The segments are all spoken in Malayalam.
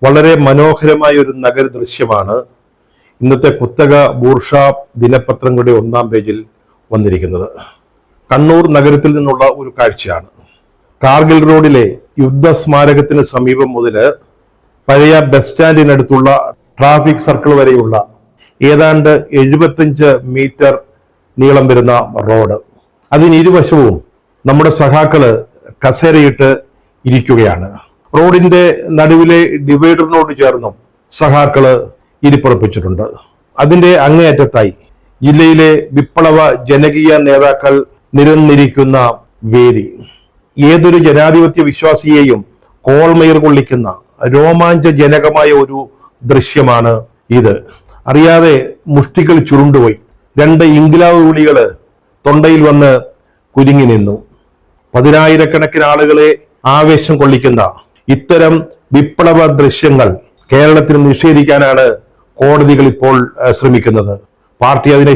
വളരെ മനോഹരമായ ഒരു നഗര ദൃശ്യമാണ് ഇന്നത്തെ കുത്തക ബൂർഷ ദിനപത്രങ്ങളുടെ 1-ാം പേജിൽ വന്നിരിക്കുന്നത്. കണ്ണൂർ നഗരത്തിൽ നിന്നുള്ള ഒരു കാഴ്ചയാണ്. കാർഗിൽ റോഡിലെ യുദ്ധസ്മാരകത്തിന് സമീപം മുതൽ പഴയ ബസ് സ്റ്റാൻഡിനടുത്തുള്ള ട്രാഫിക് സർക്കിൾ വരെയുള്ള ഏതാണ്ട് 75 മീറ്റർ നീളം വരുന്ന റോഡ്. അതിനിരുവശവും നമ്മുടെ സഖാക്കള് കസേരയിട്ട് ഇരിക്കുകയാണ്. റോഡിന്റെ നടുവിലെ ഡിവൈഡറിനോട് ചേർന്നും സഖാക്കള് ഇരിപ്പുറപ്പിച്ചിട്ടുണ്ട്. അതിന്റെ അങ്ങേയറ്റത്തായി ജില്ലയിലെ വിപ്ലവ ജനകീയ നേതാക്കൾ നിരന്നിരിക്കുന്ന വേദി. ഏതൊരു ജനാധിപത്യ വിശ്വാസിയെയും കോൾമയിർ കൊള്ളിക്കുന്ന രോമാഞ്ചജനകമായ ഒരു ദൃശ്യമാണ് ഇത്. അറിയാതെ മുഷ്ടികൾ ചുരുണ്ടുപോയി. 2 ഇൻക്ലാബ് വിളികള് തൊണ്ടയിൽ വന്ന് കുരുങ്ങി നിന്നു. 10,000-കണക്കിന് ആളുകളെ ആവേശം കൊള്ളിക്കുന്ന ഇത്തരം വിപ്ലവ ദൃശ്യങ്ങൾ കേരളത്തിൽ നിഷേധിക്കാനാണ് കോടതികൾ ഇപ്പോൾ ശ്രമിക്കുന്നത്. പാർട്ടി അതിനെ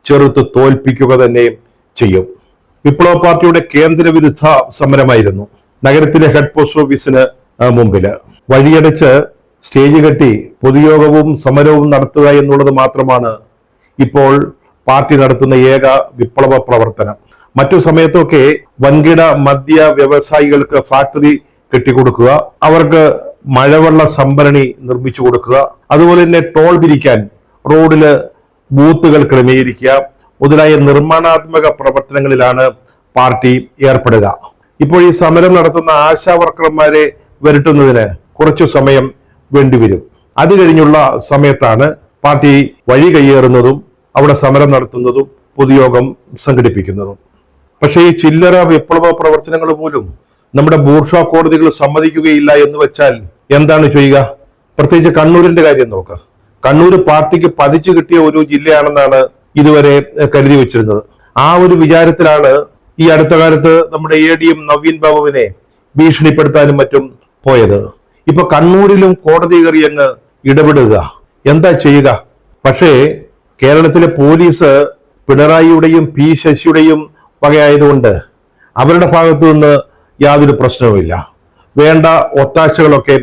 ചെറുത്ത് തോൽപ്പിക്കുക തന്നെ ചെയ്യും. വിപ്ലവ പാർട്ടിയുടെ കേന്ദ്രവിരുദ്ധ സമരമായിരുന്നു നഗരത്തിലെ ഹെഡ് പോസ്റ്റ് ഓഫീസിന് മുമ്പില്. വഴിയടച്ച് സ്റ്റേജ് കെട്ടി പൊതുയോഗവും സമരവും നടത്തുക എന്നുള്ളത് മാത്രമാണ് ഇപ്പോൾ പാർട്ടി നടത്തുന്ന ഏക വിപ്ലവ പ്രവർത്തനം. മറ്റു സമയത്തൊക്കെ വൻകിട മദ്യ വ്യവസായികൾക്ക് ഫാക്ടറി കെട്ടിക്കൊടുക്കുക, അവർക്ക് മഴവെള്ള സംഭരണി നിർമ്മിച്ചു കൊടുക്കുക, അതുപോലെ തന്നെ ടോൾ പിരിക്കാൻ റോഡില് ബൂത്തുകൾ ക്രമീകരിക്കുക മുതലായ നിർമ്മാണാത്മക പ്രവർത്തനങ്ങളിലാണ് പാർട്ടി ഏർപ്പെടുക. ഇപ്പോൾ ഈ സമരം നടത്തുന്ന ആശാ വർക്കർമാരെ വരട്ടുന്നതിന് കുറച്ചു സമയം വേണ്ടിവരും. അത് കഴിഞ്ഞുള്ള സമയത്താണ് പാർട്ടി വഴി കയ്യേറുന്നതും അവിടെ സമരം നടത്തുന്നതും പൊതുയോഗം സംഘടിപ്പിക്കുന്നതും. പക്ഷേ ഈ ചില്ലറ വിപ്ലവ പ്രവർത്തനങ്ങൾ പോലും നമ്മുടെ ബൂർഷ കോടതികൾ സമ്മതിക്കുകയില്ല എന്ന് വെച്ചാൽ എന്താണ് ചെയ്യുക? പ്രത്യേകിച്ച് കണ്ണൂരിന്റെ കാര്യം നോക്കുക. കണ്ണൂർ പാർട്ടിക്ക് പതിച്ചു കിട്ടിയ ഒരു ജില്ലയാണെന്നാണ് ഇതുവരെ കരുതി വെച്ചിരുന്നത്. ആ ഒരു വിചാരത്തിലാണ് ഈ അടുത്ത കാലത്ത് നമ്മുടെ ADM നവീൻ ബാബുവിനെ ഭീഷണിപ്പെടുത്താനും മറ്റും പോയത്. ഇപ്പൊ കണ്ണൂരിലും കോടതി കയറി അങ്ങ് ഇടപെടുക, എന്താ ചെയ്യുക? പക്ഷേ കേരളത്തിലെ പോലീസ് പിണറായിയുടെയും P ശശിയുടെയും വകയായതുകൊണ്ട് അവരുടെ ഭാഗത്തു നിന്ന് യാതൊരു പ്രശ്നവുമില്ല. വേണ്ട ഒത്താശകളൊക്കെ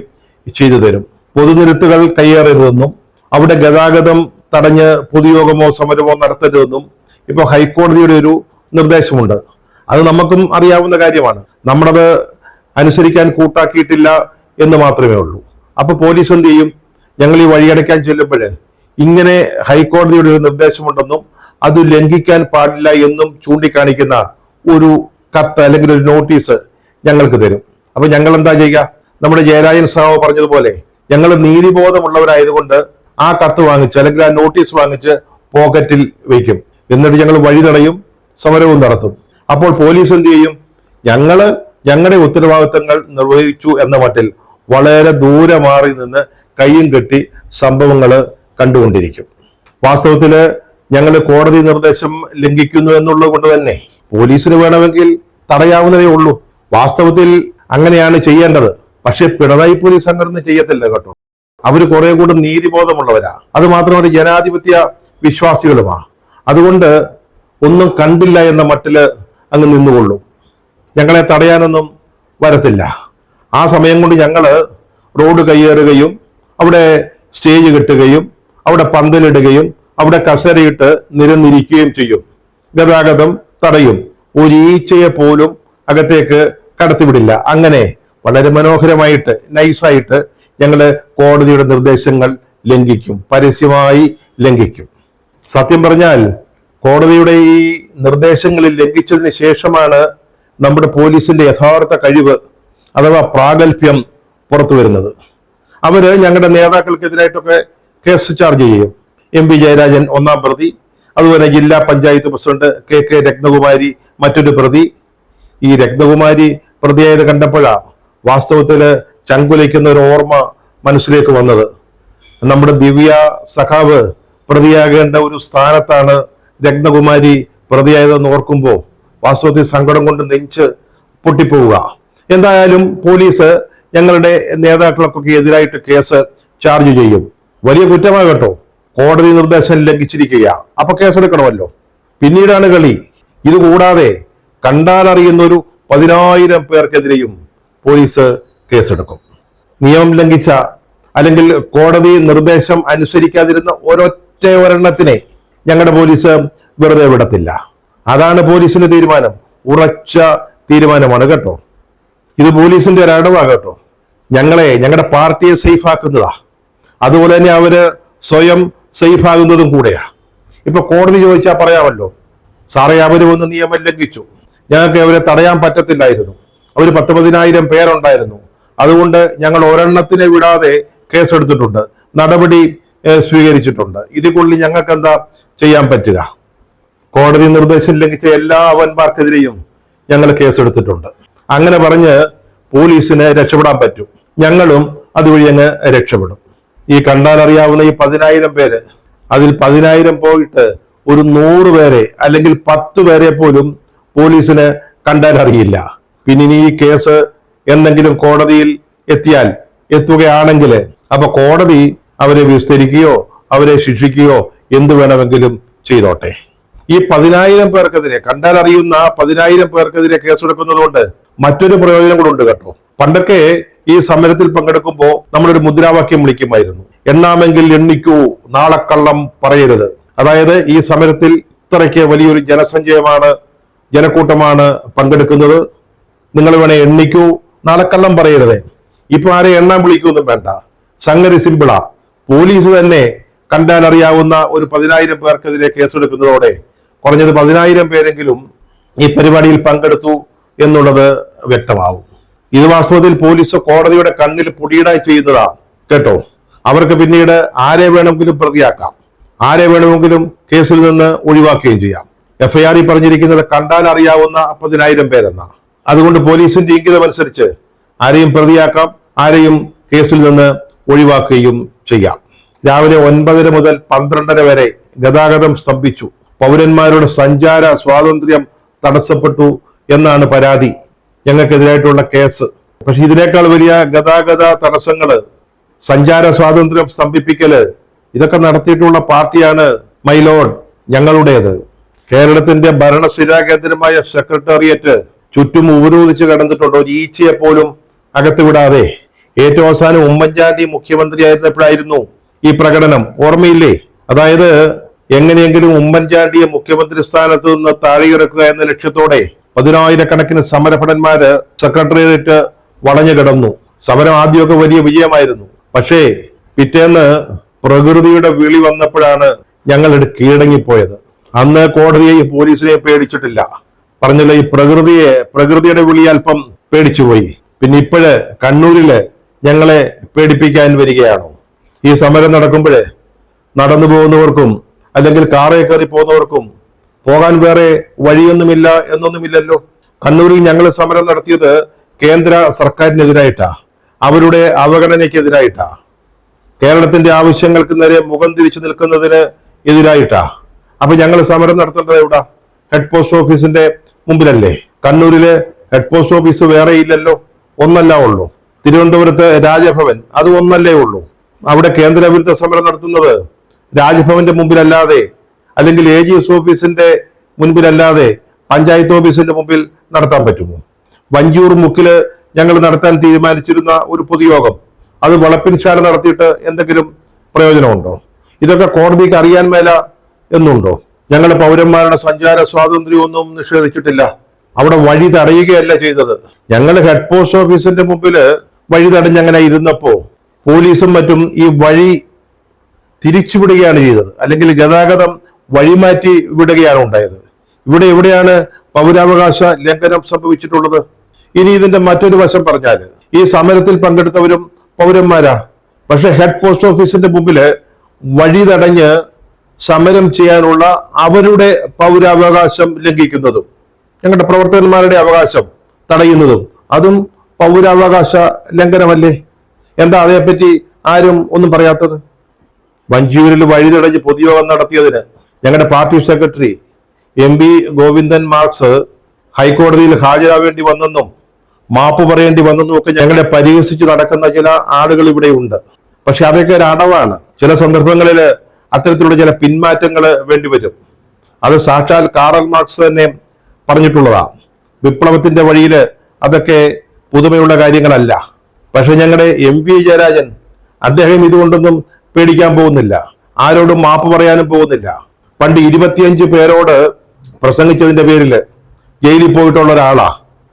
ചെയ്തു തരും. പൊതുനിരത്തുകൾ കയ്യേറരുതെന്നും അവിടെ ഗതാഗതം തടഞ്ഞ് പൊതുയോഗമോ സമരമോ നടത്തരുതെന്നും ഇപ്പൊ ഹൈക്കോടതിയുടെ ഒരു നിർദ്ദേശമുണ്ട്. അത് നമുക്കും അറിയാവുന്ന കാര്യമാണ്. നമ്മളത് അനുസരിക്കാൻ കൂട്ടാക്കിയിട്ടില്ല എന്ന് മാത്രമേ ഉള്ളൂ. അപ്പൊ പോലീസ് എന്ത് ചെയ്യും? ഞങ്ങൾ ഈ വഴിയടയ്ക്കാൻ ചെല്ലുമ്പോൾ ഇങ്ങനെ ഹൈക്കോടതിയുടെ ഒരു നിർദ്ദേശമുണ്ടെന്നും അത് ലംഘിക്കാൻ പാടില്ല എന്നും ചൂണ്ടിക്കാണിക്കുന്ന ഒരു കത്ത് അല്ലെങ്കിൽ ഒരു നോട്ടീസ് ഞങ്ങൾക്ക് തരും. അപ്പൊ ഞങ്ങൾ എന്താ ചെയ്യുക? നമ്മുടെ ജയരാജൻ സാവ് പറഞ്ഞതുപോലെ ഞങ്ങൾ നീതിബോധമുള്ളവരായതുകൊണ്ട് ആ കത്ത് വാങ്ങിച്ച് അല്ലെങ്കിൽ ആ നോട്ടീസ് വാങ്ങിച്ച് പോക്കറ്റിൽ വയ്ക്കും. എന്നിട്ട് ഞങ്ങൾ വഴി തടയും, സമരവും നടത്തും. അപ്പോൾ പോലീസ് എന്ത് ചെയ്യും? ഞങ്ങളുടെ ഉത്തരവാദിത്തങ്ങൾ നിർവഹിച്ചു എന്ന മട്ടിൽ വളരെ ദൂരെ മാറി നിന്ന് കയ്യും കെട്ടി സംഭവങ്ങൾ കണ്ടുകൊണ്ടിരിക്കും. വാസ്തവത്തില് ഞങ്ങൾ കോടതി നിർദ്ദേശം ലംഘിക്കുന്നു എന്നുള്ളത് കൊണ്ട് തന്നെ പോലീസിന് വേണമെങ്കിൽ തടയാവുന്നതേ ഉള്ളൂ. വാസ്തവത്തിൽ അങ്ങനെയാണ് ചെയ്യേണ്ടത്. പക്ഷെ പിണറായി പോലീസ് അങ്ങനെ ചെയ്യത്തില്ല കേട്ടോ. അവര് കുറെ കൂടി നീതിബോധമുള്ളവരാ. അത് മാത്രമല്ല ജനാധിപത്യ വിശ്വാസികളുമാ. അതുകൊണ്ട് ഒന്നും കണ്ടില്ല എന്ന മട്ടില് അങ്ങ് നിന്നുകൊള്ളും. ഞങ്ങളെ തടയാനൊന്നും വരത്തില്ല. ആ സമയം കൊണ്ട് ഞങ്ങള് റോഡ് കയ്യേറുകയും അവിടെ സ്റ്റേജ് കെട്ടുകയും അവിടെ പന്തലിടുകയും അവിടെ കസരയിട്ട് നിരന്നിരിക്കുകയും ചെയ്യും. ഗതാഗതം തടയും. ഒരു ഈച്ചയെ പോലും അകത്തേക്ക് കടത്തിവിടില്ല. അങ്ങനെ വളരെ മനോഹരമായിട്ട് നൈസായിട്ട് ഞങ്ങള് കോടതിയുടെ നിർദ്ദേശങ്ങൾ ലംഘിക്കും, പരസ്യമായി ലംഘിക്കും. സത്യം പറഞ്ഞാൽ കോടതിയുടെ ഈ നിർദ്ദേശങ്ങളിൽ ലംഘിച്ചതിന് ശേഷമാണ് നമ്മുടെ പോലീസിന്റെ യഥാർത്ഥ കഴിവ് അഥവാ പ്രാഗൽഭ്യം പുറത്തു വരുന്നത്. അവര് ഞങ്ങളുടെ നേതാക്കൾക്കെതിരായിട്ടൊക്കെ കേസ് ചാർജ് ചെയ്യും. MP ജയരാജൻ 1-ാം പ്രതി, അതുപോലെ ജില്ലാ പഞ്ചായത്ത് പ്രസിഡന്റ് KK രത്നകുമാരി മറ്റൊരു പ്രതി. ഈ രത്നകുമാരി പ്രതിയായത് കണ്ടപ്പോഴാണ് വാസ്തവത്തില് ചങ്കുലയ്ക്കുന്ന ഒരു ഓർമ്മ മനസ്സിലേക്ക് വന്നത്. നമ്മുടെ ദിവ്യ സഖാവ് പ്രതിയാകേണ്ട ഒരു സ്ഥാനത്താണ് രത്നകുമാരി പ്രതിയായതെന്ന് ഓർക്കുമ്പോൾ വാസ്തവത്തിൽ സങ്കടം കൊണ്ട് നെഞ്ച് പൊട്ടിപ്പോവുക. എന്തായാലും പോലീസ് ഞങ്ങളുടെ നേതാക്കൾക്കൊക്കെ എതിരായിട്ട് കേസ് ചാർജ് ചെയ്യും. വലിയ കുറ്റമാണ് കേട്ടോ. കോടതി നിർദ്ദേശം ലംഘിച്ചിരിക്കുക. അപ്പൊ കേസെടുക്കണമല്ലോ. പിന്നീടാണ് കളി. ഇത് കൂടാതെ കണ്ടാലറിയുന്ന ഒരു 10,000 പേർക്കെതിരെയും പോലീസ് കേസെടുക്കും. നിയമം ലംഘിച്ച അല്ലെങ്കിൽ കോടതി നിർദ്ദേശം അനുസരിക്കാതിരുന്ന ഒരെണ്ണത്തിനെ ഞങ്ങളുടെ പോലീസ് വെറുതെ വിടത്തില്ല. അതാണ് പോലീസിന്റെ തീരുമാനം. ഉറച്ച തീരുമാനമാണ് കേട്ടോ. ഇത് പോലീസിന്റെ ഒരു അടവാണ് കേട്ടോ. ഞങ്ങളുടെ പാർട്ടിയെ സേഫ് ആക്കുന്നതാ. അതുപോലെ തന്നെ അവര് സ്വയം സേഫ് ആകുന്നതും കൂടെയാ. ഇപ്പൊ കോടതി ചോദിച്ചാൽ പറയാമല്ലോ, സാറേ അവര് വന്ന് നിയമം ലംഘിച്ചു, ഞങ്ങൾക്ക് അവരെ തടയാൻ പറ്റത്തില്ലായിരുന്നു, അവര് 10,000 പേരുണ്ടായിരുന്നു, അതുകൊണ്ട് ഞങ്ങൾ ഒരെണ്ണത്തിനെ വിടാതെ കേസെടുത്തിട്ടുണ്ട്, നടപടി സ്വീകരിച്ചിട്ടുണ്ട്, ഇതിനുള്ളിൽ ഞങ്ങൾക്ക് എന്താ ചെയ്യാൻ പറ്റുക? കോടതി നിർദ്ദേശം ലംഘിച്ച എല്ലാ അവന്മാർക്കെതിരെയും ഞങ്ങൾ കേസെടുത്തിട്ടുണ്ട്. അങ്ങനെ പറഞ്ഞ് പോലീസിന് രക്ഷപ്പെടാൻ പറ്റും. ഞങ്ങളും അതുവഴി അങ്ങ് രക്ഷപ്പെടും. ഈ കണ്ടാൽ അറിയാവുന്ന ഈ 10,000 പേര്, അതിൽ 10,000 പോയിട്ട് ഒരു 100 പേരെ അല്ലെങ്കിൽ 10 പേരെ പോലും പോലീസിന് കണ്ടാൽ അറിയില്ല. പിന്നെ ഈ കേസ് എന്തെങ്കിലും കോടതിയിൽ എത്തുകയാണെങ്കിൽ അപ്പൊ കോടതി അവരെ വിസ്തരിക്കുകയോ അവരെ ശിക്ഷിക്കുകയോ എന്തു വേണമെങ്കിലും ചെയ്തോട്ടെ. ഈ 10,000 പേർക്കെതിരെ, കണ്ടാൽ അറിയുന്ന 10,000 പേർക്കെതിരെ കേസെടുക്കുന്നത് കൊണ്ട് മറ്റൊരു പ്രയോജനം കൂടെ ഉണ്ട് കേട്ടോ. പണ്ടൊക്കെ ഈ സമരത്തിൽ പങ്കെടുക്കുമ്പോൾ നമ്മളൊരു മുദ്രാവാക്യം വിളിക്കുമായിരുന്നു, എണ്ണാമെങ്കിൽ എണ്ണിക്കൂ, നാളെ കള്ളം പറയരുത്. അതായത് ഈ സമരത്തിൽ ഇത്രയ്ക്ക് വലിയൊരു ജനക്കൂട്ടമാണ് പങ്കെടുക്കുന്നത്, നിങ്ങൾ വേണേ എണ്ണിക്കൂ, നാളെ കള്ളം പറയരുത്. ഇപ്പൊ ആരെ എണ്ണാൻ വിളിക്കൊന്നും വേണ്ട, സംഗതി സിമ്പിളാ. പോലീസ് തന്നെ കണ്ടാൽ അറിയാവുന്ന ഒരു 10,000 പേർക്കെതിരെ കേസെടുക്കുന്നതോടെ കുറഞ്ഞത് 10,000 പേരെങ്കിലും ഈ പരിപാടിയിൽ പങ്കെടുത്തു എന്നുള്ളത് വ്യക്തമാവും. ഇത് വാസ്തവത്തിൽ പോലീസ് കോടതിയുടെ കണ്ണിൽ പൊടിയിടായി ചെയ്യുന്നതാ കേട്ടോ. അവർക്ക് പിന്നീട് ആരെ വേണമെങ്കിലും പ്രതിയാക്കാം, ആരെ വേണമെങ്കിലും കേസിൽ നിന്ന് ഒഴിവാക്കുകയും ചെയ്യാം. FIR പറഞ്ഞിരിക്കുന്നത് കണ്ടാൽ അറിയാവുന്ന 10,000 പേരെന്നാ. അതുകൊണ്ട് പോലീസിന്റെ ഇംഗിതമനുസരിച്ച് ആരെയും പ്രതിയാക്കാം, ആരെയും കേസിൽ നിന്ന് ഒഴിവാക്കുകയും ചെയ്യാം. രാവിലെ 9:30 മുതൽ 12:30 വരെ ഗതാഗതം സ്തംഭിച്ചു, പൗരന്മാരുടെ സഞ്ചാര സ്വാതന്ത്ര്യം തടസ്സപ്പെട്ടു എന്നാണ് പരാതി, ഞങ്ങൾക്കെതിരായിട്ടുള്ള കേസ്. പക്ഷെ ഇതിനേക്കാൾ വലിയ ഗതാഗത തടസ്സങ്ങള്, സഞ്ചാര സ്വാതന്ത്ര്യം സ്തംഭിപ്പിക്കല്, ഇതൊക്കെ നടത്തിയിട്ടുള്ള പാർട്ടിയാണ് മൈലോഡ് ഞങ്ങളുടേത്. കേരളത്തിന്റെ ഭരണസ്ഥിരാ കേന്ദ്രമായ സെക്രട്ടേറിയറ്റ് ചുറ്റും ഉപരോധിച്ച് കടന്നിട്ടുണ്ട്, ഒരു ഈച്ചയെ പോലും അകത്ത് വിടാതെ. ഏറ്റവും അവസാനം ഉമ്മൻചാണ്ടി മുഖ്യമന്ത്രി ആയിരുന്നപ്പോഴായിരുന്നു ഈ പ്രകടനം, ഓർമ്മയില്ലേ? അതായത് എങ്ങനെയെങ്കിലും ഉമ്മൻചാണ്ടിയെ മുഖ്യമന്ത്രി സ്ഥാനത്ത് നിന്ന് താഴെയിറക്കുക എന്ന ലക്ഷ്യത്തോടെ 10,000-കണക്കിന് സമരഭടന്മാര് സെക്രട്ടേറിയറ്റ് വളഞ്ഞു കിടന്നു. സമരം ആദ്യമൊക്കെ വലിയ വിജയമായിരുന്നു. പക്ഷേ പിറ്റേന്ന് പ്രകൃതിയുടെ വിളി വന്നപ്പോഴാണ് ഞങ്ങൾ കീഴടങ്ങിപ്പോയത്. അന്ന് കോടതിയെയും പോലീസിനെയും പേടിച്ചിട്ടില്ല, പറഞ്ഞില്ല. ഈ പ്രകൃതിയുടെ വിളി അല്പം പേടിച്ചുപോയി. പിന്നെ ഇപ്പോഴ് കണ്ണൂരില് ഞങ്ങളെ പേടിപ്പിക്കാൻ വരികയാണോ? ഈ സമരം നടക്കുമ്പോഴേ നടന്നു പോകുന്നവർക്കും അല്ലെങ്കിൽ കാറേ കയറി പോകുന്നവർക്കും പോകാൻ വേറെ വഴിയൊന്നുമില്ല എന്നൊന്നുമില്ലല്ലോ. കണ്ണൂരിൽ ഞങ്ങൾ സമരം നടത്തിയത് കേന്ദ്ര സർക്കാരിനെതിരായിട്ടാ, അവരുടെ അവഗണനയ്ക്കെതിരായിട്ടാ, കേരളത്തിന്റെ ആവശ്യങ്ങൾക്ക് നേരെ മുഖം തിരിച്ചു നിൽക്കുന്നതിന് എതിരായിട്ടാ. അപ്പൊ ഞങ്ങൾ സമരം നടത്തേണ്ടത് എവിടാ? ഹെഡ് പോസ്റ്റ് ഓഫീസിന്റെ മുമ്പിലല്ലേ? കണ്ണൂരിലെ ഹെഡ് പോസ്റ്റ് ഓഫീസ് വേറെ ഇല്ലല്ലോ, ഒന്നല്ല ഉള്ളൂ. തിരുവനന്തപുരത്ത് രാജഭവൻ, അത് ഒന്നല്ലേ ഉള്ളൂ. അവിടെ കേന്ദ്രവിരുദ്ധ സമരം നടത്തുന്നത് രാജ്ഭവന്റെ മുമ്പിലല്ലാതെ അല്ലെങ്കിൽ AGS ഓഫീസിന്റെ മുൻപിലല്ലാതെ പഞ്ചായത്ത് ഓഫീസിന്റെ മുമ്പിൽ നടത്താൻ പറ്റുമോ? വഞ്ചൂർ മുക്കില് ഞങ്ങൾ നടത്താൻ തീരുമാനിച്ചിരുന്ന ഒരു പൊതുയോഗം, അത് വളപ്പിൻശാല നടത്തിയിട്ട് എന്തെങ്കിലും പ്രയോജനമുണ്ടോ? ഇതൊക്കെ കോടതിക്ക് അറിയാൻ മേല എന്നുണ്ടോ? ഞങ്ങളുടെ പൗരന്മാരുടെ സഞ്ചാര സ്വാതന്ത്ര്യമൊന്നും നിഷേധിച്ചിട്ടില്ല, അവിടെ വഴി തടയുകയല്ല ചെയ്തത്. ഞങ്ങൾ ഹെഡ് പോസ്റ്റ് ഓഫീസിന്റെ മുമ്പിൽ വഴി തടഞ്ഞങ്ങനെ ഇരുന്നപ്പോ പോലീസും മറ്റും ഈ വഴി തിരിച്ചുവിടുകയാണ് ചെയ്തത്, അല്ലെങ്കിൽ ഗതാഗതം വഴിമാറ്റി വിടുകയാണ് ഉണ്ടായത്. ഇവിടെ എവിടെയാണ് പൗരാവകാശ ലംഘനം സംഭവിച്ചിട്ടുള്ളത്? ഇനി ഇതിന്റെ മറ്റൊരു വശം പറഞ്ഞാല്, ഈ സമരത്തിൽ പങ്കെടുത്തവരും പൗരന്മാരാ. പക്ഷെ ഹെഡ് പോസ്റ്റ് ഓഫീസിന്റെ മുമ്പില് വഴി തടഞ്ഞ് സമരം ചെയ്യാനുള്ള അവരുടെ പൗരാവകാശം ലംഘിക്കുന്നതും ഞങ്ങളുടെ പ്രവർത്തകന്മാരുടെ അവകാശം തടയുന്നതും അതും പൗരാവകാശ ലംഘനമല്ലേ? എന്താ അതേപ്പറ്റി ആരും ഒന്നും പറയാത്തത്? വഞ്ചിയൂരിൽ വഴി തടഞ്ഞ് പൊതുയോഗം നടത്തിയതിന് ഞങ്ങളുടെ party secretary MP Govindan marks ഹൈക്കോടതിയിൽ ഹാജരാവേണ്ടി വന്നെന്നും മാപ്പ് പറയേണ്ടി വന്നെന്നും ഒക്കെ ഞങ്ങളെ പരിഹസിച്ച് നടക്കുന്ന ചില ആളുകൾ ഇവിടെ ഉണ്ട്. പക്ഷെ അതൊക്കെ ഒരു അടവാണ്. ചില സന്ദർഭങ്ങളിൽ അത്തരത്തിലുള്ള ചില പിന്മാറ്റങ്ങൾ വേണ്ടിവരും. അത് സാക്ഷാൽ കാറൽ മാർക്സ് തന്നെ പറഞ്ഞിട്ടുള്ളതാണ്. വിപ്ലവത്തിന്റെ വഴിയിൽ അതൊക്കെ പുതുമയുള്ള കാര്യങ്ങളല്ല. പക്ഷെ ഞങ്ങളുടെ MP ജയരാജൻ അദ്ദേഹം ഇതുകൊണ്ടൊന്നും പേടിക്കാൻ പോകുന്നില്ല, ആരോടും മാപ്പ് പറയാനും പോകുന്നില്ല. പണ്ട് 25 പേരോട് പ്രസംഗിച്ചതിന്റെ പേരിൽ ജയിലിൽ പോയിട്ടുള്ള ഒരാളാ,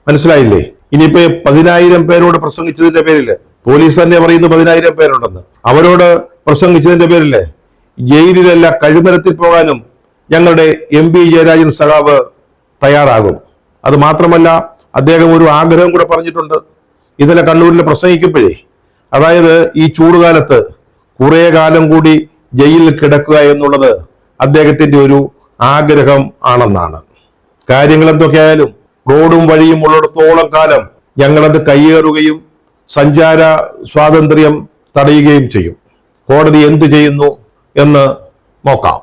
മനസ്സിലായില്ലേ? ഇനിയിപ്പോ 10,000 പേരോട് പ്രസംഗിച്ചതിന്റെ പേരില്, പോലീസ് തന്നെ പറയുന്നു 10,000 പേരുണ്ടെന്ന്, അവരോട് പ്രസംഗിച്ചതിന്റെ പേരില് ജയിലിലല്ല കഴിമരത്തിൽ പോകാനും ഞങ്ങളുടെ MP ജയരാജൻ സഖാവ് തയ്യാറാകും. അത് മാത്രമല്ല, അദ്ദേഹം ഒരു ആഗ്രഹം കൂടെ പറഞ്ഞിട്ടുണ്ട്. ഇന്നലെ കണ്ണൂരിൽ പ്രസംഗിക്കുമ്പോഴേ, അതായത് ഈ ചൂടുകാലത്ത് കുറെ കാലം കൂടി ജയിലിൽ കിടക്കുക എന്നുള്ളത് അദ്ദേഹത്തിന്റെ ഒരു ആഗ്രഹം ആണെന്നാണ്. കാര്യങ്ങൾ എന്തൊക്കെയായാലും റോഡും വഴിയും ഉള്ളിടത്തോളം കാലം ഞങ്ങളത് കയ്യേറുകയും സഞ്ചാര സ്വാതന്ത്ര്യം തടയുകയും ചെയ്യും. കോടതി എന്തു ചെയ്യുന്നു എന്ന് നോക്കാം.